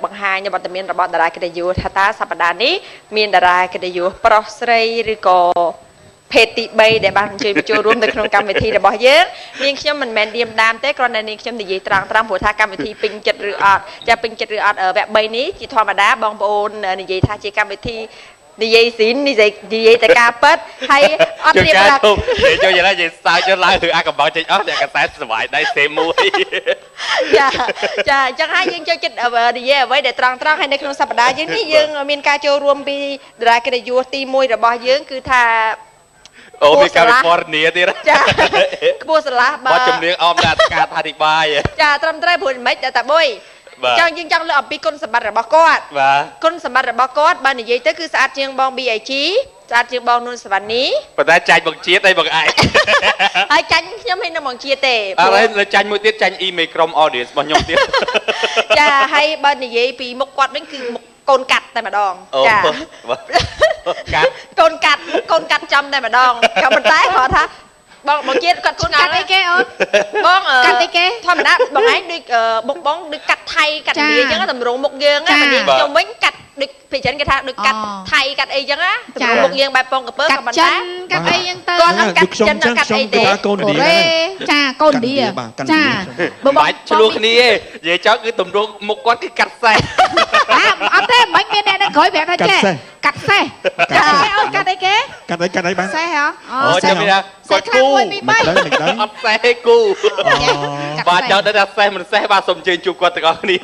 bằng hai như bọn tụi mình là bọn đại cái điều thà ta sắp đàn ní miền đại cái điều prosray rồi có phê tị bay để bạn chơi chơi luôn được trong cam vị thi để bỏ dễ nhưng khi mình men điềm đam thế còn này nhưng khi mình gì trăng trăng buổi tha cam vị thi pin chật rửa cho pin chật rửa ở vẹn bay ní chỉ thoa mà đá bong bồn này gì tha chỉ cam vị thi đi dây xín đi dây tại ca pet hay ở chưa điểm cá là không để cho vậy đó vậy sao cho lại từ ai cầm bao trên ớt để cái tay sợi đây xem mua chà chẳng hai dương cho chích ở đi dây với để trăng trăng hay để không sập đá dương ní dương miền ca châu rùm bi ra cái để vua ti môi rồi bỏ dương cứ tha ô mi California đi đó bùa sả lá bà chấm miếng om ra cả thà thịt bay chà trâm trai buồn mấy chà bôi trong dương trong lựa bị con sập bạt bỏ cốt con sập bạt bỏ cốt ban này tới cứ sát chương bong bị ai chí sát chương bong luôn sập ní và ta tranh bằng chia đây bằng ai ai tranh nhóm hay nó bằng chia tệ à đấy là tranh một tiết tranh email crom audience bao nhiêu tiết chà hay ban này bị một quạt đến cứ một con cặt tại mà đòn chà con cặt trong đây mà đòn không mình tái họ thà bọn chia cắt con cắt cái ơi bọn cắt cái thôi mình đã bọn ấy đi một bóng đi cắt thay cắt bia chứ nó tầm rụng một giường á mình đi trong bánh cắt được phía trên cái thang được cắt thay cắt ấy chứ á tầm rụng một giường bài phong cặp bớt cắt chân cắt ấy nhưng tơ con cắt chân nó cắt ấy để cha con đi à cha bãi luôn đi vậy cháu cứ tầm rụng một con cái cắt xe ở đây bánh bên này nó khói vẻ thôi chứ cắt xe cắt đấy kế cắt đấy bán xe hả cho mình ra xe cu mình xe cu và cháu đã đặt xe mình xe ba sầm trên chụp qua từ con đi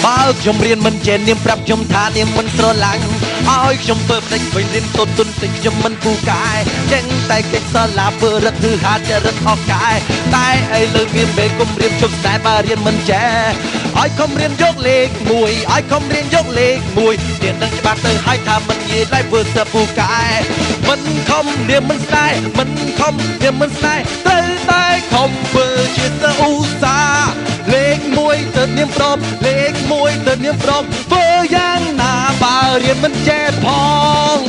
bao chồng riêng mình chèn niềm prap chồng tha niềm mình sờ lạnh ôi chồng bơ đánh với riêng tôn tôn tình chồng mình phù cài chân tay cách sờ là bơ rất hư hạiจะrất khó cài tay ấy lời miền bể cùng riêng chồng sai ba riêng mình trẻ ôi không riêng dốc lên mùi ôi không riêng dốc lên mùi điện đang cho bạn từ hai thà mình nhị lại vừa sờ phù cài mình không niềm mình sai mình không niềm mình sai tay tay không bơ chia sẻ u sa lên mùi từ niềm prom lên mùi từ niềm prom vừa giang nà bà riêng mình che phong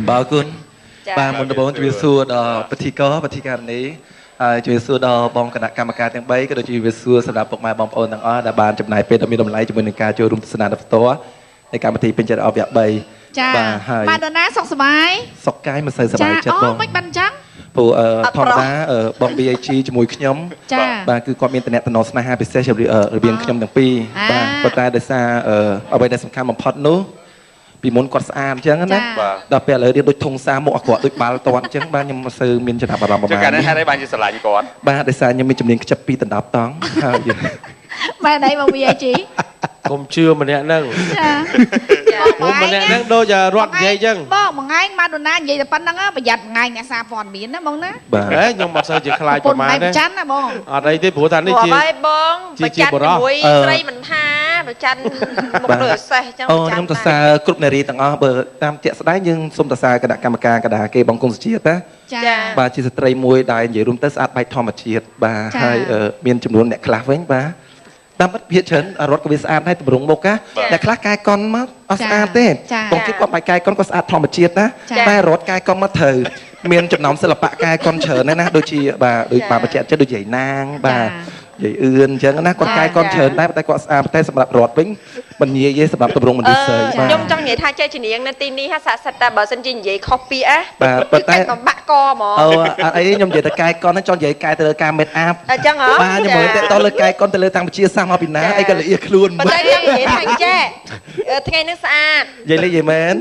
bàคุณbà muốn đọc chuyện xưa đó bất thi có bất thi cảm này chuyện xưa đó bong cả các mặtទាំង3ក៏ដូចជាវាសួរសម្រាប់ពុកម៉ែបងប្អូនទាំងអស់ដែលបានចំណាយពេលដ៏មានតម្លៃជាមួយនឹងការចូលរួមទស្សនាផ្ទាល់ในកម្មវិធីពេញចិត្តអបវគ្គ3ចាបាទដូណាសុខសប្បាយសុខកាយមិនសូវសប្បាយចិត្តបងមិនបានចឹងព្រោះធម្មតាបង BAG ជាមួយខ្ញុំបាទគឺគាត់មានតំណែងស្នេហាពិសេសរវាងខ្ញុំទាំងពីរបាទប៉ុន្តែដោយសារអ្វីដែលសំខាន់បំផុតនោះពីមុនគាត់ស្អាតអញ្ចឹងណាដល់ពេលឥឡូវដូចធុងសាមុខអាក្រក់ដូចបាល់តន់អញ្ចឹងបាទខ្ញុំមិនសូវមានចំណាប់អារម្មណ៍ប្រហែលកាលនេះហេតុអីបានជាស្រឡាញ់គាត់បាទដោយសារខ្ញុំមានជំនាញខ្ជិបពីដណ្ដប់តង់ហើយបាទដៃមក VAG កុំជឿម្នាក់ហ្នឹងចាម្នាក់ហ្នឹងដូចរត់និយាយអញ្ចឹងបងមួយថ្ងៃម៉ាដូណានិយាយតែប៉ុណ្្នឹងប្រយ័ត្នមួយថ្ងៃអ្នកសារព័ត៌មានណាបងណាបាទខ្ញុំអត់សូវជាខ្លាចប្រមាណទេច័ន្ទណាបងអត់អីទេព្រោះថានេះជាបងប្រចាំជាមួយស្រីមិនថាប្រចាំមុខលើសេះអញ្ចឹងខ្ញុំសរសើរគ្រប់នារីទាំងអស់បើតាមជាក់ស្ដែងយើងសូមសរសើរគណៈកម្មការកណ្ដាលគេបង្គំសុជាតិណាចាបាទជាស្ត្រីមួយដែលនិយាយរួមទៅស្អាតបែបធម្មជាតិបាទហើយមានចំនួនអ្នកខ្លះវិញបាទតាមពិតភាគច្រើនរត់ក៏វាស្អាតដែរតម្រង់មុខណាអ្នកខ្លះកាយកុនមកអត់ស្អាតទេបងគិតគាត់បាយកែកុនក៏ស្អាតធម្មជាតិណាតែរត់កែកុនមកត្រូវមានចំណោមសិល្បៈកែកុនច្រើនណាដូចជាបាទដូចបាទបញ្ជាក់ចិត្តដូចយាយណាងបាទយាយអឿនអញ្ចឹងណាគាត់កែកុនច្រើនដែរតែគាត់ស្អាតតែសម្រាប់រត់វិញមិនងាយទេសម្រាប់តម្រង់មនុស្សបាទខ្ញុំចង់និយាយថាចេះជំនាញនៅទីនេះហាក់សិតតែបើសិនជានិយាយខុសពីបាទប៉ុន្តែបាក់កហ្មងអត់អីខ្ញុំនិយាយតែកែកុនហ្នឹងចង់និយាយកែទៅលើការមេតអាប់អញ្ចឹងហ៎បាទខ្ញុំមើលតែតលើកែកុនទៅលើតាំងវិជាសាស្ត្រមកពីណាអីក៏ละเอียดខ្លួនប៉ុន្តែខ្ញុំនិយាយថាចេះថ្ងៃនេះស្អាតនិយាយលេងនិយាយមែន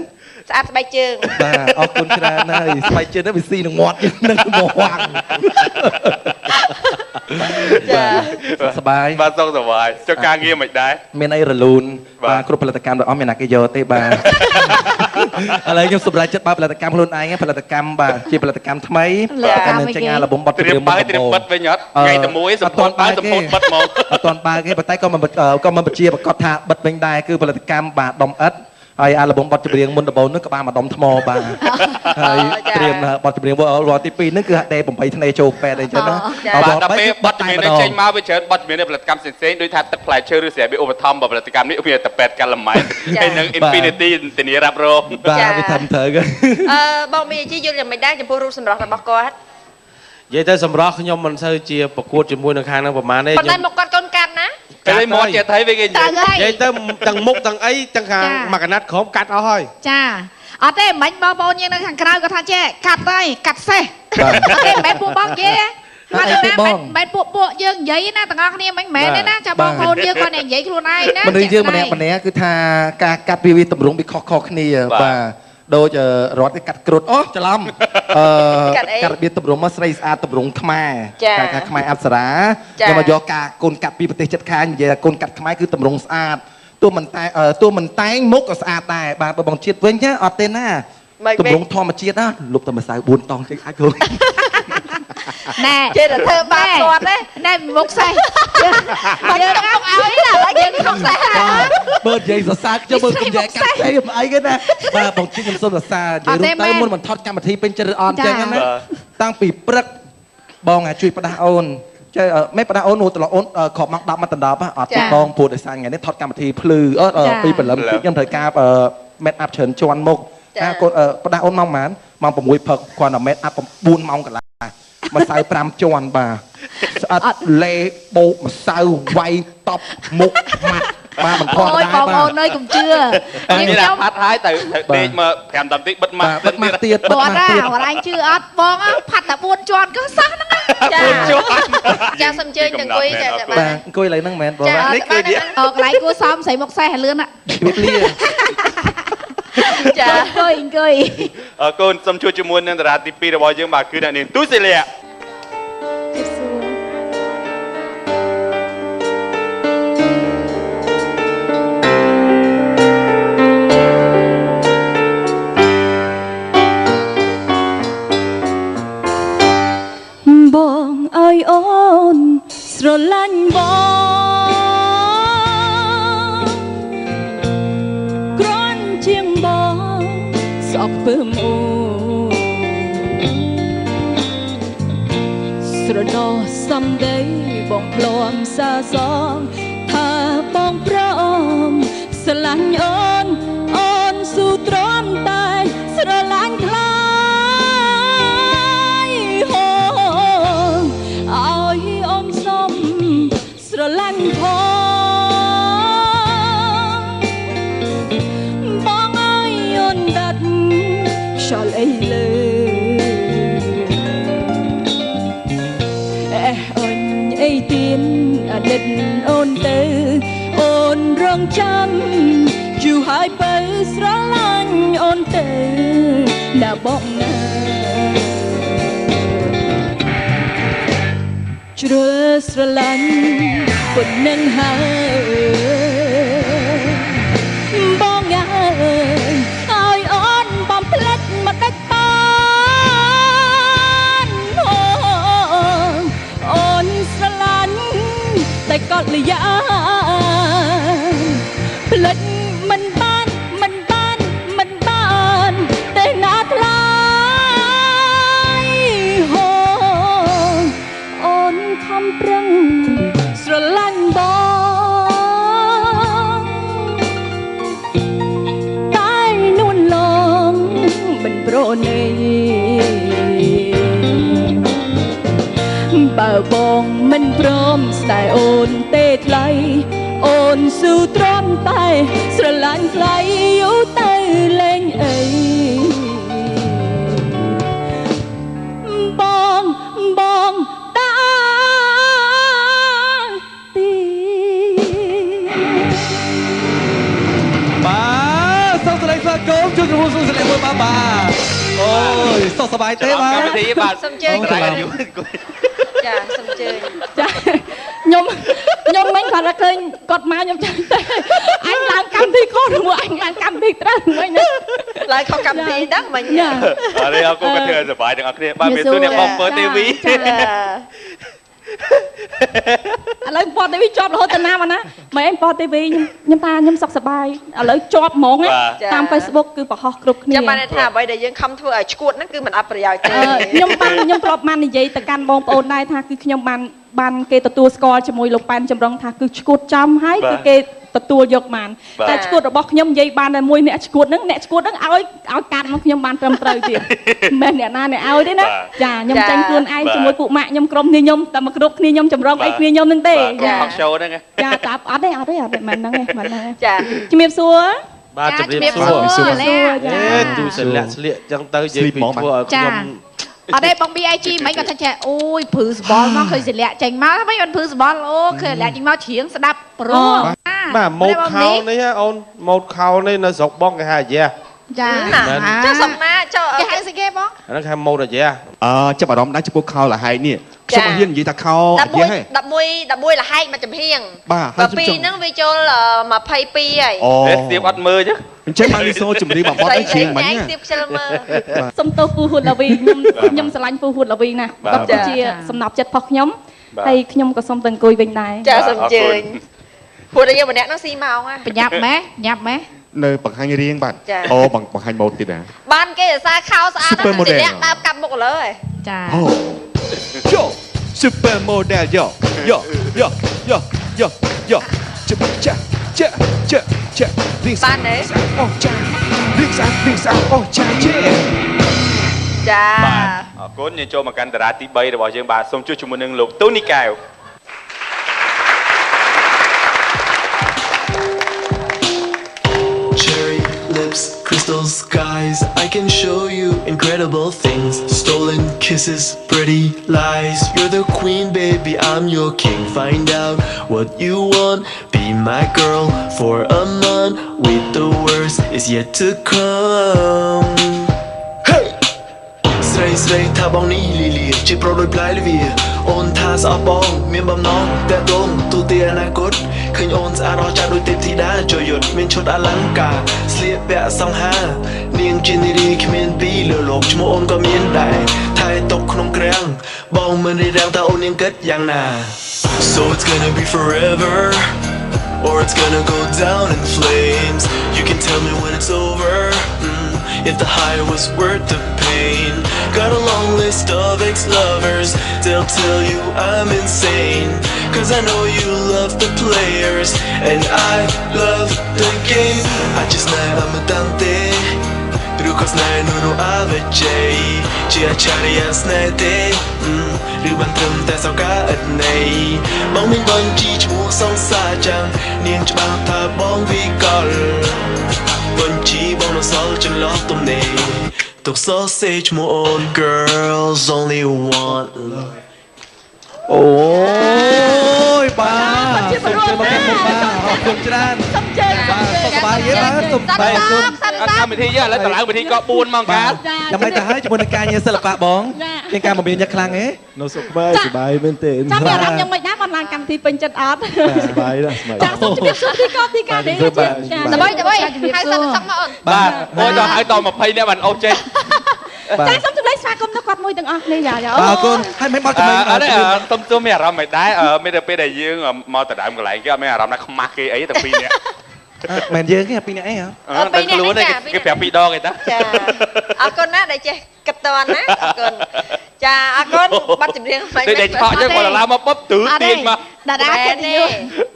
ស្អាតស្បែកជើងបាទអរគុណច្រើនហើយស្បែកជើងនេះវាស៊ីនឹងមាត់យើងនឹងមកវាំងចាសបាយបាទសុខសប្បាយចុះការងារមិនដែរមានអីរលូនបាទគ្រប់ផលិតកម្មរបស់អស់មានណាគេយកទេបាទឥឡូវខ្ញុំសម្រេចចិត្តបើផលិតកម្មខ្លួនឯងផលិតកម្មបាទជាផលិតកម្មថ្មីតែនឹងចេញអាល់ប៊ុមបត់ត្រៀមបើត្រៀមបិទវិញអត់ថ្ងៃតែមួយសម្ពោធបើសម្ពោធបិទហ្មងអត់ទាន់បើគេប៉ុន្តែក៏មិនបញ្ជាប្រកាសថាបិទវិញដែរគឺផលិតកម្មបាទដុំឥដ្ឋ ហើយអាល្បមបទចម្រៀងមុនដំបូងនោះក៏បានមកដុំថ្មបាទហើយត្រៀមបទចម្រៀងវល់ទី2ហ្នឹងគឺហាក់តែ8ធ្នេចូលពេទ្យអីចឹងណាដល់ពេលបទចម្រៀងនេះចេញមកវាច្រើនបទចម្រៀងផលិតកម្មផ្សេងៗដូចថាទឹកផ្លែឈើឬស្រាបៀរឧបត្ថម្ភផលិតកម្មនេះវាតែពេទ្យកាលម៉ៃហើយនឹង Infinity ធានារ៉ាប់រងបាទវាធ្វើត្រូវគេបងមានអាជីយល់យ៉ាងមិនដែរចំពោះរូបសម្រស់របស់គាត់និយាយទៅសម្រស់ខ្ញុំមិនសូវជាប្រកួតជាមួយនៅខាងហ្នឹងប្រហែលទេប៉ុន្តែមកគាត់កូនកាត់ណាតែមកចេះthấyវាគេនិយាយទៅទាំងមុខទាំងអីទាំងខាងមកកណាត់ក្រោមកាត់អស់ហើយចាអត់ទេមិនបងប្អូនយើងនៅខាងក្រៅគាត់ថាចេះកាត់ហើយកាត់សេះអត់ទេមិនមែនពួកបងនិយាយមិនពួកយើងនិយាយណាទាំងអស់គ្នាមិនមែនទេណាចាបងប្អូនយើងគាត់និយាយខ្លួនឯងណាមនុស្សយើងម្នាក់គឺថាការកាត់វាតម្រង់វាខុសៗគ្នាបាទដូចរត់កាត់គ្រុតអូច្រឡំកាត់របៀបតម្រង់មកស្រីស្អាតតម្រង់ខ្មែរការខ្មែរអប្សរាខ្ញុំមកយកការកូនកាត់ពីប្រទេសជិតខាងនិយាយថាកូនកាត់ខ្មែរគឺតម្រង់ស្អាតទោះមិនតែងមុខក៏ស្អាតដែរបាទបើបងជាតិវិញអត់ទេណាតម្រង់ធម្មជាតិណាលុបតែម្សៅ4តង់ចេញអាចគ្រូណែចេះតែធ្វើបាបគាត់ទេណែមុខសេះយើងអោឲ្យណាយើងមុខសេះបើនិយាយសរសើរខ្ញុំមើលខ្ញុំនិយាយកាត់ស្អីអីគេណាបាទបងជិះខ្ញុំសូមសរសើរនិយាយទៅមុនមិនថតកម្មវិធីពេញចិត្តអត់ចឹងណាតាំងពីព្រឹកបងជួយផ្ដាស់អូនចេះមិនផ្ដាស់អូនទៅអូនគ្រាប់ម៉ោង10មកដល់10អត់ទេបងព្រោះដោយសារថ្ងៃនេះថតកម្មវិធីភ្លឺពីព្រលឹមខ្ញុំត្រូវការមេតអាប់ច្រើនជាន់មុខកូនផ្ដាស់អូនម៉ោងប៉ុន្មានម៉ោង6ព្រឹកគ្រាន់តែមេតអាប់4ម៉ោងកន្លះម្សៅ5ជាន់បាទស្អិតលេបោកម្សៅវាយតប់មុខម៉ាត់បាទមិនធម្មតាបាទបងប្អូនអើយកុំជឿខ្ញុំផាត់ហើយទៅដេកមក5 10 ទៀតបិទម៉ាស់ទៀតបងអត់អញជឿអត់បងផាត់តែ4ជាន់ក៏សោះហ្នឹងចាសុំជើញទៅអង្គុយចាបាទអង្គុយឡើយហ្នឹងមែនបងនេះគឺនេះកន្លែងគួរសមស្រីមុខសេះលឿនណាវាភ្លាចាអង្គុយអរគុណសូមជួយជាមួយនឹងតារាទី2របស់យើងបាទគឺអ្នកនាងទូសេលីបងអើយអូនស្រឡាញ់បងគ្រាន់ជាងបងសក់ពើមអូស្រដោសំដីបងភ្លាមសាសងថាបងព្រមស្រឡាញ់អូនស៊ូទ្រាំតែស្រឡាញ់ខ្លាស្រឡាញ់ផងបងអើយអូនដាត់ខ្យល់អីលើអូនអីទៀនអតីតអូនទៅអូនរងចាំយូរហើយបើស្រឡាញ់អូនទៅណាបងណាជ្រើស្រឡាញ់ប៉ុណ្ណឹងហើយបងអើយឲ្យអូនបំភ្លេចមកដាច់បានអូនស្រឡាញ់តែកត់លយាភ្លេចមិនបានតែណាថ្លៃអូនខំប្រឹងស្រឡាញ់បងតែនួនឡងមិនប្រណីបើបងមិនព្រមស្ដាយអូនទេថ្លៃអូនស៊ូទ្រាំតែស្រឡាញ់ថ្លៃយូរទៅលេងអីបងតាទីបាទសូមស្លេងស្វាគមន៍ជួយក្រុមស៊ូស្លេងមួយបាទអូយសុខសប្បាយទេបាទកម្មវិធីបាទសូមជើញចាសូមជើញចាខ្ញុំមិនគាត់ឃើញគាត់មកខ្ញុំចាំតែអញឡើងកម្មវិធីខុសឬអញឡើងកម្មវិធីត្រូវមិនណាឡើងខុសកម្មវិធីហ្នឹងមិញអរេអរគុណក៏ធ្វើឲ្យសប្បាយទាំងអស់គ្នាបាទមានទូអ្នកបងពើទេវី ឥឡូវប៉ុតទេវីជាប់រហូតទៅណាមកណាម៉ែឯងប៉ុតទេវីខ្ញុំថាខ្ញុំសុខសប្បាយឥឡូវជាប់ហ្មងតាម Facebook គឺប្រហោះគ្រប់គ្នា ចាំបានថាអ្វីដែលយើងខំធ្វើឲ្យឈួតហ្នឹងគឺមិនអត់ប្រយោជន៍ទេ ខ្ញុំធ្លាប់បាននិយាយទៅកាន់បងប្អូនដែរថាគឺខ្ញុំបានគេទទួលស្គាល់ជាមួយលោកប៉ែនចម្រុងថាគឺឈួតចំហើយគឺគេទទួលយកបានតែឈួតរបស់ខ្ញុំនិយាយបានតែមួយអ្នកឈួតហ្នឹងឲ្យកាត់មកខ្ញុំបានត្រឹមត្រូវទៀតមិនអ្នកណាអ្នកឲ្យទេណាចាខ្ញុំចាញ់ខ្លួនឯងជាមួយពួកម៉ាក់ខ្ញុំក្រុមគ្នាខ្ញុំតែមកគ្រប់គ្នាខ្ញុំចម្រុងអីគ្នាខ្ញុំហ្នឹងទេចា show ហ្នឹងចាតាអត់ទេមិនហ្នឹងចាជំរាបសួរ បាទជំរាបសួរទូស្លាកស្លៀកចឹងទៅនិយាយពីធ្វើឲ្យខ្ញុំ អត់ទេបង BIG មិនគាត់ថាចេះអូយព្រឺសបល់មកឃើញស្លាកចេញមកមិនព្រឺសបល់អូឃើញស្លាកចេញមកច្រៀងស្ដាប់ព្រោះ បាទម៉ូតខោនេះអូនម៉ូតខោនេះនៅស្រុកបងគេហៅអាយ៉ា ចា ចុះសំណាចុះ គេហៅស្អីគេបង អាហ្នឹងគេហៅម៉ូតអាយ៉ា ចាប់អារម្មណ៍ដែរចំពោះខោលហែកនេះខ្ញុំអត់ហ៊ាននិយាយថាខោអាយ៉ាហ៎ 11លហែកមកចំហៀង បាទហើយ ពីហ្នឹងវាចូល22ហើយ អូ ស្ទាបអត់មើលចឹង អញ្ចឹងបានលីសូជំរាបបំផុតឲ្យជាងមិញ ស្ទាបខ្ជិលមើល សុំទោសពូហួតឡាវីខ្ញុំស្រឡាញ់ពូហួតឡាវីណាស់គាត់គឺជាសំណប់ចិត្តរបស់ខ្ញុំហើយខ្ញុំក៏សូមទៅអង្គុយវិញដែរ ចាសូមអញ្ជើញពួកយើងម្នាក់ហ្នឹងស៊ីម៉ោងហ៎ ប្រញាប់ម៉េះ នៅបង្ហាញរៀងបាទអូបង្ហាញម៉ូតទៀតណា បានគេអាសាខោស្អាតណាស់តែអ្នកដើមកាប់មុខលើហ៎ ចា អូយោ super model យោចារៀង បានទេ អូចារៀងស្អាតអូចាជេ ចា បាទអរគុណយើងចូលមកកាន់តារាទី3របស់យើងបាទសូមជួបជាមួយនឹងលោកទូនីកែវ Cherry lips, crystal skies. I can show you incredible things. Stolen kisses, pretty lies. You're the queen, baby, I'm your king. Find out what you want. Be my girl for a month. With the worst is yet to come. Hey! ស្រីថាបងនេះលីលីជាប្រុសដូចផ្លែលីវាអូនថាស្អប់បងមានបំណងតែដងទូទាអនាគតឃើញអូនស្អាតអស្ចារ្យដូចទេពធីតាជួយយុទ្ធមានឈុតអលង្ការស្លៀកពាក់សង្ហានាងជានារីគ្មានពីរលើលោកឈ្មោះអូនក៏មានដែរថែຕົកក្នុងក្រាំងបងមិនរៀបរៀងថាអូននាងគិតយ៉ាងណា So it's gonna be forever or it's gonna go down in flames you can tell me when it's over if the high was worth the pain got a long list of ex-lovers they'll tell you I'm insane cause I know you love the players and I love the game I just know I'm a danteឬក៏ស្នេហ៍នោះអវិជ័យជាអច្ឆរិយស្នេហ៍ទេឬបានត្រឹមតែសង្ការឥតន័យបងមានបញ្ជីឈ្មោះសង្សារចាំងនាងច្បាស់ថាបងវិកលបញ្ជីបងនៅសល់ចន្លោះទំនេរទុកសរសេរឈ្មោះអូន girls only want love អូយបាទជាបរិបទមកបាទអរគុណច្រើន សុំជើញ បាទសុខសប្បាយទេបាទសុខសប្បាយគុណ កម្មវិធីយើងឥឡូវតម្លើងវិធីក៏4ម៉ោងកើត ដើម្បីទៅហើយជាមួយនឹងការងារសិល្បៈបងមានការបំពេញយ៉ាងខ្លាំងទេ នៅសុខសប្បាយសប្បាយមែនទេ ចាំមានអារម្មណ៍យ៉ាងម៉េចដែរបងឡើងកម្មវិធីពេញចិត្តអត់ សប្បាយណាស់សប្បាយ ចាសូមជម្រាបសួរទីការនេះចា ដើម្បីហៅសិនសឹកមកអូន បាទអូយដល់ហៅដល់20នាក់បានអូសចេញ ចាសូមជម្រាបស្វាគមន៍ដល់គាត់មួយទាំងអស់គ្នាយ៉ា អរគុណហើយមិនមកចំណេញ អត់ទេទុំមានអារម្មណ៍មិនដែរមានតែពេលដែលយើងមកទៅដើមកន្លែងគេអត់មានអារម្មណ៍ថាខ្មាស់គេអីតែ2នាក់ មែនយើងទេពីអ្នកអីហ៎ តែខ្លួនគេប្រាប់2ដងឯតា ចាអរគុណណាស់ដែលចេះគិតតាន់ណាអរគុណចាអរគុណបាត់ចម្រៀងផ្សេង ដូចឆក់ចឹងគាត់ឡើងមកปุ๊បទឺទាញមក តារាកិត្តិយស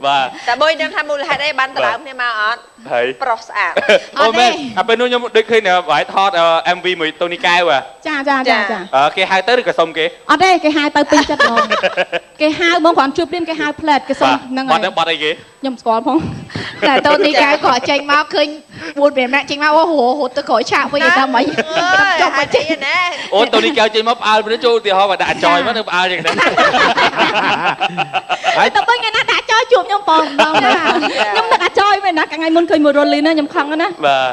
បាទ តែបើយើងថាមូលហេតុអីបានដដើមគ្នាមកអត់ ហើយ ប្រុសស្អាត អូមែនអាពេលនោះខ្ញុំដូចឃើញវាយថត MV មួយតូនីកែវ ចាគេហៅទៅឬក៏សុំគេ អត់ទេគេហៅទៅពេញចិត្តហ្មងគេហៅបងគ្រាន់ជួបព្រាមគេហៅផ្លែតគេសុំហ្នឹងហើយ បាត់អីគេ ខ្ញុំស្គាល់ផង តែតូនីកែវក៏ចេញមកឃើញ4 5នាក់ចេញមកអូហូទៅក្រោយឆាកវិញតែមិនចប់មកចេញ ណា អូតូនីកែវចេញមកផ្អើលទៅចូលឧទាហរណ៍ដាក់ចយមកទៅផ្អើលចឹងដែរ ហើយទៅវិញថ្ងៃណាដាក់ចោយជួបខ្ញុំបងខ្ញុំនឹកអាចយមែនណាថ្ងៃមុនឃើញមួយរលីណាខ្ញុំខឹងណា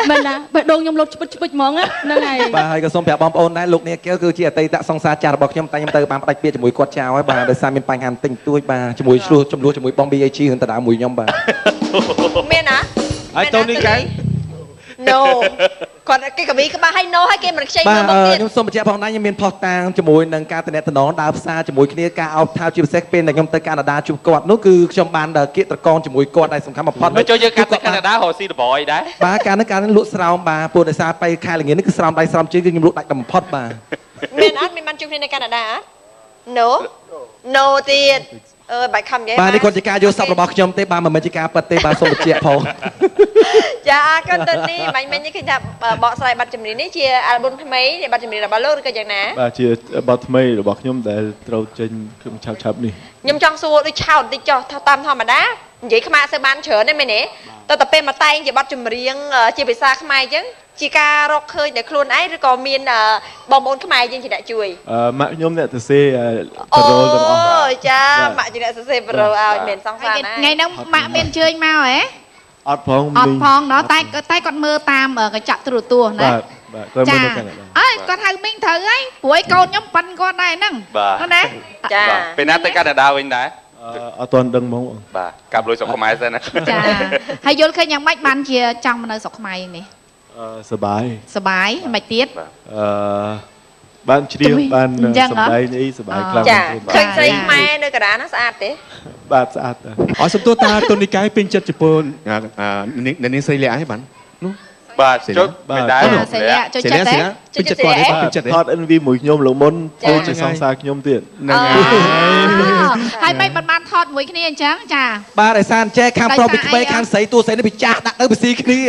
មែនណាបេះដូងខ្ញុំលោតឆ្ពិតហ្មងហ្នឹងហើយ បាទហើយក៏សូមប្រាប់បងប្អូនដែរលោកអ្នកកែវគឺជាអតីតសង្សារចាស់របស់ខ្ញុំតែខ្ញុំទៅបានផ្ដាច់ពាក្យជាមួយគាត់ចោលហើយបាទដោយសារមានបញ្ហាទិញទួយបាទជាមួយឆ្លោះចំនួនជាមួយបង BAG រឿងតដើមួយខ្ញុំបាទ មានណា ហើយតូនីកែវ ណ no គាត់គេក៏មានក្បាលឲ្យ no ហើយគេមិនខ្ចីមើលមុខទៀតខ្ញុំសូមបញ្ជាក់ផងដែរខ្ញុំមានផុសតាងជាមួយនឹងការតំណែងដើរផ្សារជាមួយគ្នាការអោបថៅជាពិសេសពេលដែលខ្ញុំទៅកាណាដាជួបគាត់នោះគឺខ្ញុំបានគៀកត្រកងជាមួយគាត់ដែលសំខាន់បំផុតមកចូលយើងកាត់ទៅកាណាដារកស៊ីដបយដែរបាទការនេះលក់ស្រោមបាទពួកដោយសារទៅខែល្ងាចនេះគឺស្រោមដៃស្រោមជើងគឺខ្ញុំលក់ដាច់បំផុតបាទមានអត់មានបានជួបគ្នានៅកាណាដាអត់ no ទៀតអើបាច់ខំនិយាយបាទនេះគាត់ជាការយកសពរបស់ខ្ញុំទេបាទមិនមែនជាការប៉ັດទេបាទសូមបញ្ជាក់ផងចាអរគុណទៅនេះមិញនេះឃើញថាបកស្រាយប័ណ្ណចម្រៀងនេះជាអាល់ប៊ុមថ្មីនៃប័ណ្ណចម្រៀងរបស់លោកឬក៏យ៉ាងណាបាទជាប័ណ្ណថ្មីរបស់ខ្ញុំដែលត្រូវចេញខ្ញុំឆាប់នេះខ្ញុំចង់សួរដូចឆោតតិចចុះតាមធម្មតានិយាយខ្មែរសូវបានច្រើនទេមែនទេតែពេលមកតែងជាប័ណ្ណចម្រៀងជាភាសាខ្មែរអញ្ចឹងជាការរកឃើញតែខ្លួនឯងឬក៏មានបងប្អូនខ្មែរយើងជាអ្នកជួយម៉ាក់ខ្ញុំអ្នកសរសេរប្រូលទាំងអស់អូចាម៉ាក់ជាអ្នកសរសេរប្រូលឲ្យមានសង្សារណាថ្ងៃហ្នឹងម៉ាក់មានអញ្ជើញមកហ៎អត់ផងណោះតែគាត់មើលតាមកញ្ចក់ទូរទស្សន៍ណាបាទគាត់មើលនៅកាណាដាអើគាត់ហៅមីងត្រូវហើយកូនខ្ញុំប៉ិនគាត់ដែរហ្នឹងណាចាពេលណាទៅកាណាដាវិញដែរអត់ទាន់ដឹងហ្មងបាទកាប់លុយស្រុកខ្មែរសិនណាចាហើយយល់ឃើញយ៉ាងម៉េចបានជាចង់មកនៅស្រុកខ្មែរនេះសបាយមិនទៀតបានច្រៀងបានសម្ដែងអីសបាយខ្លាំងចាឃើញស្រីខ្មែរនៅកាណាណាស្អាតទេបាទស្អាតអរសំទោសតាតុននិកាយពេញចិត្តជប៉ុននាងស្រីលាក់ហើយបាននោះបាទចុចមិនដែរសេលាចូលចិត្តទេពេញចិត្តគាត់ទេពេញចិត្តទេថត NV មួយខ្ញុំលោកមុនធ្វើជាសង្សារខ្ញុំទៀតហ្នឹងហើយមិនបានថតមួយគ្នាអញ្ចឹងចាបាទដោយសារចេះខាងប្រុសពីក្មេងខាងស្រីតួស្រីនេះពិចាស់ដាក់ទៅពីស៊ីគ្នា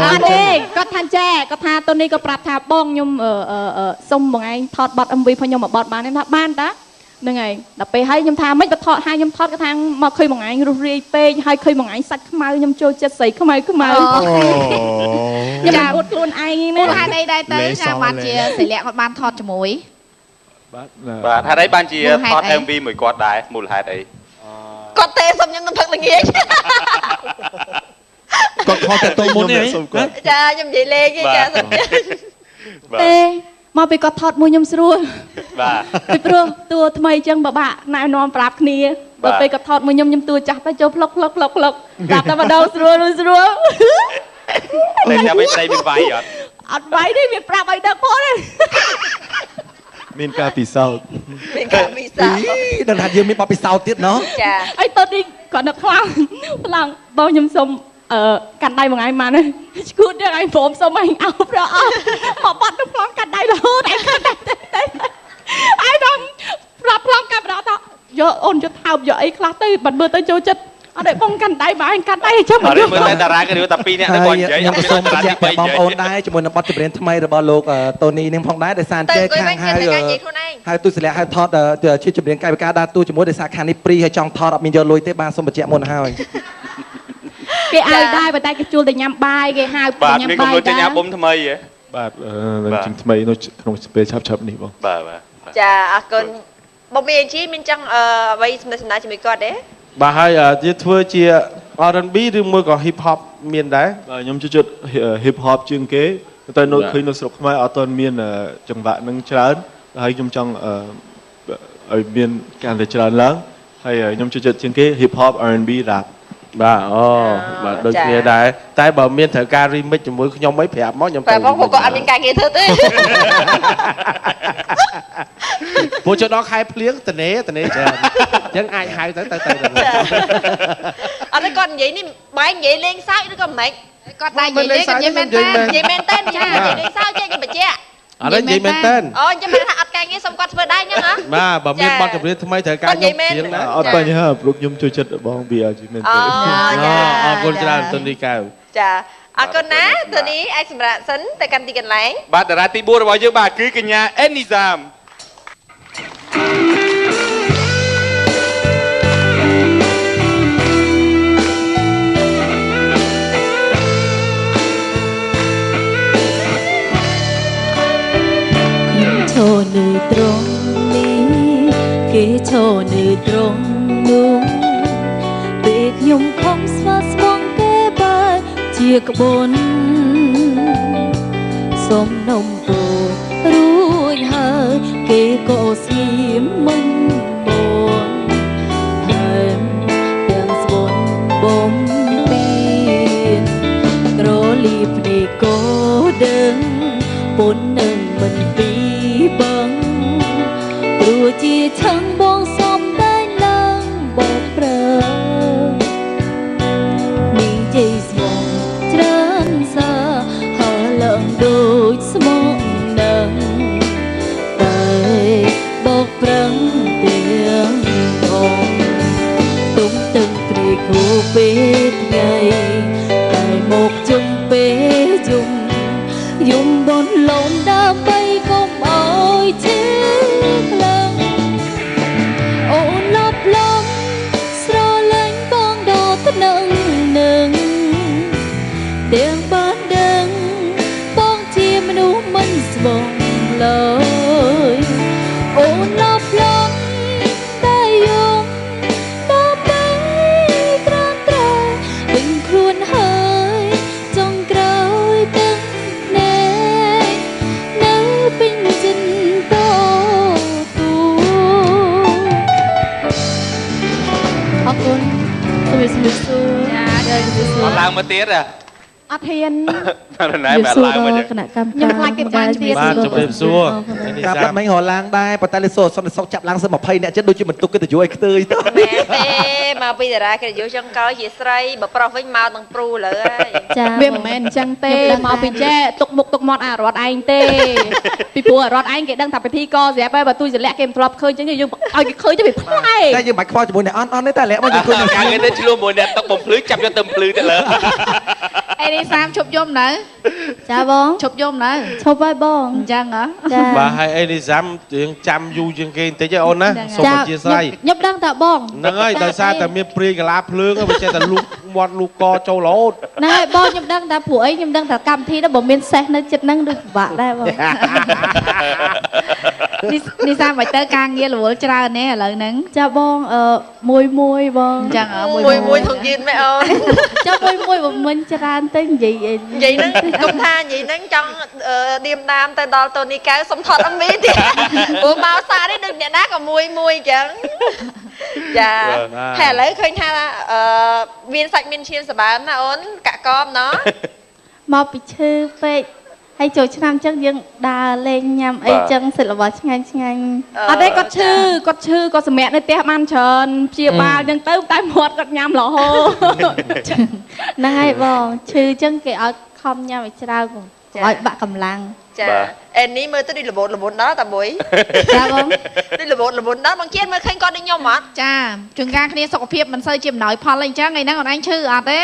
អត់ទេគាត់ថាចេះគាត់ថាតូននេះក៏ប្រាប់ថាបងខ្ញុំសុំបងឯងថតបទ MV ផងខ្ញុំមកបទបានទេថាបានតាហ្នឹងហើយដល់ពេលហើយខ្ញុំថាមិនបថតហើយខ្ញុំថតគាត់ថាមកឃើញបងឯងរស់រាយពេកហើយឃើញបងឯងសាច់ខ្មៅខ្ញុំចូលចិត្តស្រីខ្មៅខ្ញុំអួតខ្លួនឯងណាហេតុអីដែរទៅថាបានជាសិលាគាត់បានថតជាមួយបាទហេតុអីបានជាថត MV មួយគាត់ដែរមូលហេតុអីគាត់ទេសុំខ្ញុំនឹងផឹកល្ងាចគាត់ខកតែតមុននេះចាខ្ញុំនិយាយលេងចាសុំទេមកពីគាត់ថតមួយខ្ញុំស្រួលបាទពីព្រោះតួថ្មីអញ្ចឹងបបាក់ណែនាំប្រាប់គ្នាដល់ពេលគាត់ថតមួយខ្ញុំតួចាស់ទៅចូលផ្លុកប្រាប់តែម្ដងស្រួលតែចាំមិនស្ដីមានវាយអត់វាយទេមានប្រាប់ឲ្យដឹកផងទេមានការពិសោធន៍ដឹងថាយើងមានបបពិសោធន៍ទៀតណោះចាហើយតើនេះគាត់នឹកខ្លាំងបងខ្ញុំសុំកាន់ដៃមួយថ្ងៃមកនេះឈួតដល់ឯងព្រមសុំឯងអោបប្រអស់មកបាត់ទៅប្លង់កាន់ដៃរហូតឯងកាន់ដៃឯងដល់ប្រាប់ប្លង់កាប់ដល់ថាយកអូនយកថោបយកអីខ្លះទៅបាត់មើលទៅចូលចិត្តអត់ឲ្យបងកាន់ដៃបើឯងកាន់ដៃចាំមើលតែតារាគេតែ2នាក់ទៅគាត់និយាយខ្ញុំសូមបញ្ជាក់បងប្អូនដែរជាមួយនឹងបទចម្រៀងថ្មីរបស់លោកតូនីនឹងផងដែរដោយសារចេះខាងហើយទូសិលាហើយថតជាចម្រៀងកាយវិការដើរតួជាមួយដោយសារខាងនេះព្រីហើយចង់ថតអត់មានយកលុយទេបាទសូមបញ្ជាក់មុនហើយគេឲ្យដែរប៉ុន្តែគេជួលតែញ៉ាំបាយគេហៅទៅញ៉ាំបាយបាទមានកំណត់ញ៉ាំបុំថ្មីហ៎បាទនឹងថ្មីនៅក្នុងពេលឆាប់នេះបងបាទចាអរគុណបងមានជីមានចង់អ្វីសម្ដែងជាមួយគាត់ទេបាទហើយជាធ្វើជា R&B ឬមួយក៏ Hip Hop មានដែរបាទខ្ញុំជួយចិត្ត Hip Hop ជាងគេតែនៅឃើញនៅស្រុកខ្មែរអត់ទាន់មានចង្វាក់នឹងច្រើនហើយខ្ញុំចង់ឲ្យមានកាន់តែច្រើនឡើងហើយខ្ញុំជួយចិត្តជាងគេ Hip Hop R&B Rap បាទបាទដូចគ្នាដែរតែបើមានត្រូវការ remix ជាមួយខ្ញុំអីប្រាប់មកខ្ញុំទៅបងគាត់អត់មានការងារធ្វើទេព្រោះចូលដល់ខែភ្លៀងតនេច្រើនអញ្ចឹងអាចហៅទៅអត់ទេគាត់និយាយនេះបែរនិយាយលេងសើចឬក៏មិនគាត់ដែរនិយាយលេងគាត់និយាយមែនតើនិយាយមែនតើចានិយាយលេងសើចចេះខ្ញុំបញ្ជាក់អត់និយាយមែនតើអូអញ្ចឹងមិនថាអត់ការងារសុំគាត់ធ្វើដែរអញ្ចឹងហ៎បាទបើមានបទចម្រៀងថ្មីត្រូវការខ្ញុំច្រៀងដែរអត់បញ្ហាព្រោះខ្ញុំជួយចិត្តបងវាជាមែនតើអរគុណច្រើនទុននេះកៅចាអរគុណណាទុននេះអាចសម្រាប់សិនទៅកាន់ទីកន្លែងបាទតារាទី4របស់យើងបាទគឺកញ្ញាអេនីសាមឈរនៅត្រង់នេះគេឈរនៅត្រង់នោះពេលខ្ញុំខំស្វាស្វងគេបែរជាក្បួនសុំនំពោរួចហើយគេក៏ស្ងៀមមិនមកហើយទាំងស្វនបំពីក្រលីភ្នែកក៏ ធូរពេលថ្ងៃតែមកជុំពេលយំយំបនលំដើម្បីកុំអើយជឿខ្លាំងអូនលប់លំស្រលាញ់បងដល់ថ្នឹងនឹងទាំងបានដឹងបងជាមនុស្សមិនស្បង់ឡើយអូនលប់លំតែយំដល់ពេលត្រង់ត្រូវវិញខ្លួនហើយចុងក្រោយទាំងណែនៅពេញចិនតទូអរគុណសូមជម្រាបសួរចាជម្រាបសួរ ឡើងមកទៀត អត់ហ៊ាន ណែមកឡើងមក គណៈកម្ម ខ្ញុំខ្លាចគេបានទៀត បាទជម្រាបសួរ កាប់មិញរឡើងដែរប៉ុន្តែលេសូសន្តិសុខចាប់ឡើងសិន20នាក់ចិត្តដូចជាបន្ទុកកិត្តិយសឲ្យខ្ទើយទៅ មែនទេមកពីតារាកិត្តិយសចឹងក្រោយជាស្រីបើប្រុសវិញមកទាំងព្រូលើហើយ ចាវាមិនមែនអញ្ចឹងទេមកពីចេះទុកមុខទុកមាត់អារត់ឯងទេពីព្រោះអារត់ឯងគេដឹងថាពិធីកស្រាប់ហើយបើទួយចលាក់គេមិនធ្លាប់ឃើញអញ្ចឹងយើងឲ្យគេឃើញទៅវាផ្លែក តែយើងមិនខ្វល់ជាមួយអ្នកអន់ទេតែលាក់មកយើងឃើញ កាគេទៅឆ្លោះមួយអ្នកទឹកបំភ្លឺចាប់យកទៅភ្លឺទៅលើ អេនេះសាមឈប់យំនៅ ចាបង ឈប់យំនៅ ឈប់ហើយបង អញ្ចឹងហ៎ ចា បាទហើយអីនេះសាំយើងចាំយូរជាងគេបន្តិចអូនណាសូមអធិស្ឋាន ខ្ញុំដឹងតែបង ហ្នឹងហើយដោយសារតែមានព្រាយកាឡាភ្លើងវាចេះតែលូកមាត់លូកកចូលរហូត ហ្នឹងហើយបងខ្ញុំដឹងតែព្រោះអីខ្ញុំដឹងតែកម្មវិធីនោះបើមានសេះនៅចិត្តហ្នឹងដូចពិបាកដែរបង នេះសាមឲ្យទៅការងាររវល់ច្រើនណាឥឡូវហ្នឹង ចាបងមួយបង អញ្ចឹង មួយធំយឺនមែនអូន ចាមួយបើមិនច្រើនទៅនិយាយអី និយាយហ្នឹងគុំថានិយាយហ្នឹងចង់ឌៀមដាមទៅដល់តូនីកៅសុំថតអមីទៀតព្រោះមកសារនេះដូចអ្នកណាក៏មួយអញ្ចឹងចាហើយឥឡូវឃើញថាមានសាច់មានឈាមសបើមណាអូនកាក់កមណោះ មកពីឈឺពេកហើយចូលឆ្នាំអញ្ចឹងយើងដើរលេងញ៉ាំអីចឹងសិតរបស់ឆ្ងាញ់ អត់ទេគាត់ឈឺគាត់សម្រាកនៅផ្ទះបានច្រើនព្យាបាលហ្នឹងទៅតែមាត់គាត់ញ៉ាំរហូត ហ្នឹងហើយបងឈឺអញ្ចឹងគេឲ្យខំញ៉ាំឲ្យច្រើនបងឲ្យបាក់កម្លាំង ចាអេនេះមើលទៅដូចលបូតលបូនដល់តាបុយ ចាបង ដូចលបូតលបូនដល់បងជៀនមើលឃើញគាត់ដូចខ្ញុំអត់ ចាជួនកាលគ្នាសុខភាពមិនសូវជាអំណោយផលអីចឹងថ្ងៃហ្នឹងអូនឯងឈឺអត់ទេ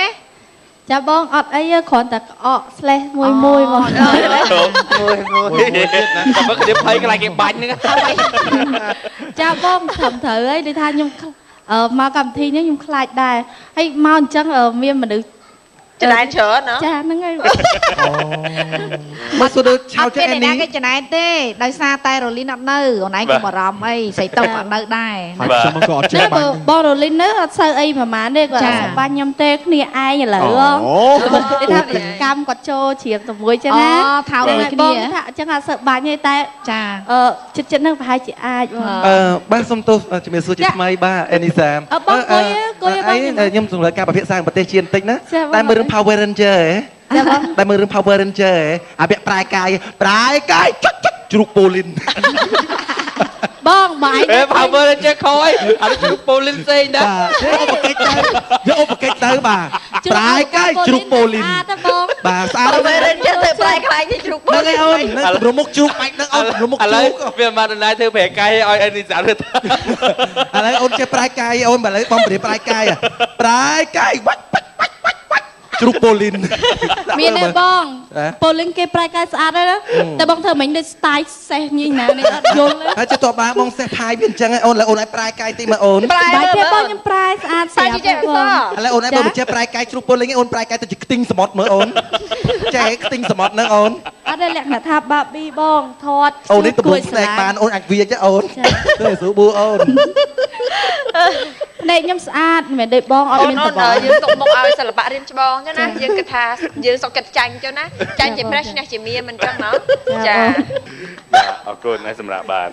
ចាបងអត់អីគ្រាន់តែក្អកស្លេះមួយបង មួយទៀតណាបើគេភ័យកន្លែងគេបាញ់ហ្នឹង ចាបងត្រឹមត្រូវហើយដូចថាខ្ញុំមកកម្មវិធីនេះខ្ញុំខ្លាចដែរហើយមកអញ្ចឹងមានមនុស្ស ចំណែនច្រើនណា ចាហ្នឹងហើយ មកសួរទៅឆៅចេះ អត់មានអ្នកណាគេចំណែនទេដោយសារតែរលីនអត់នៅអូនឯងក៏បារម្ភអីស្រីតុកអត់នៅដែរ ហើយខ្ញុំក៏អត់ចេះ នេះ បាញ់ បងរលីននៅអត់សូវអីប្រហែលទេគាត់អត់បាញ់ខ្ញុំទេគ្នាឯងឥឡូវគេថាកម្មគាត់ចូលជ្រាបជាមួយចឹងណា ថោកដូច ប គ្នា ងថាអញ្ចឹងអត់សូវបាញ់ទេតែ ចា ចិត្តហ្នឹងប្រហែលជាអាចបង បាទសុំទោសជំរាបសួរជាថ្មីបាទអេនីសាម បងគួយបង ខ្ញុំសម្រាប់ការប្រភេទសារប្រទេសជាតិបន្តិចណា ចាបង តែមើលរឿង Power Ranger ហ៎ ចាបង តែមើលរឿង Power Ranger ហ៎អាពាក់ប្រែកាយចុចជ្រូកប៉ូលីន បងបងឯង Power Ranger ខយអានេះជ្រូកប៉ូលីនផ្សេងដែរ យកឧបកិច្ចទៅបាទប្រែកាយជ្រូកប៉ូលីន តែបង បាទស្អាត ទៅពេលរៀនចេះទៅប្រែខ្លាញ់ជាជ្រូក ហ្នឹងហើយអូនហ្នឹងប្រមុខជ្រូកបាច់ហ្នឹងអូនប្រមុខ ឥ ជ្ ឡូ រូ វ ក វាមកដល់ណាធ្វើប្រែកាយឲ្យអេនីសាទៅ ឥឡូវអូនចេះប្រែកាយអូនបើឥឡូវបងប្រៀបប្រែកាយប្រែកាយបាច់ជ្រូកប៉ូលីន មានទេបងប៉ូលីនគេប្រែកាយស្អាតហើយណាតែបងធ្វើមិនដូច style សេះញីណានេះអត់យល់ទេ ហើយចិត្តតបបងសេះផាយវាអញ្ចឹងអូនឥឡូវអូនឲ្យប្រែកាយតិចមកអូន ប្រែ បាយ មើល ទេបងខ្ញុំប្រែស្អាតស្អាតបង ឥឡូវអូនឲ្យបើមិនចេះប្រែកាយជ្រូកប៉ូលីនអូនប្រែកាយទៅជាខ្ទិញសមុទ្រមើលអូនចេះខ្ទិញសមុទ្រហ្នឹងអូន អត់ទេលក្ខណៈថាបាប៊ីបងថត អូននេះដំបងស្នែកបានអូនអាចវាចេះអូនទៅស្រួលប៊ូអូន ភ្នែកខ្ញុំស្អាតមិនមែនដូចបងអត់ អូន មាន អូ ត ន បង យើងសុកមកឲ្យសិល្បៈរៀនច្បងចឹងណាយើងគិតថាយើងសុកចិត្តចាញ់ចឹងណាចាញ់ជាប្រេះឈ្នះជាមៀមិនចឹងណាចា អរគុណណាស់សម្រាប់បាទ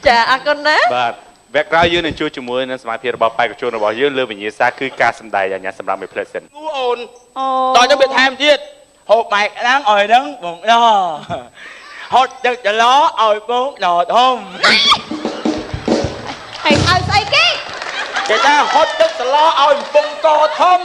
ចាអរគុណណា បាទវគ្គក្រោយយើងនឹងជួបជាមួយនឹងសមាជិករបស់បេក្ខជនរបស់យើងលើវិញ្ញាសាគឺការសម្ដែងអាញាសម្រាប់មេផ្លេសិន អូនតោះទៅវាថែមទៀតហូបបែកហ្នឹងឲ្យហ្នឹងបងដហត់ទឹកចឡឲ្យបងដធំ ហើយឲ្យស្អីគេ គេថាហត់ទឹកចឡឲ្យកំពង់កធំ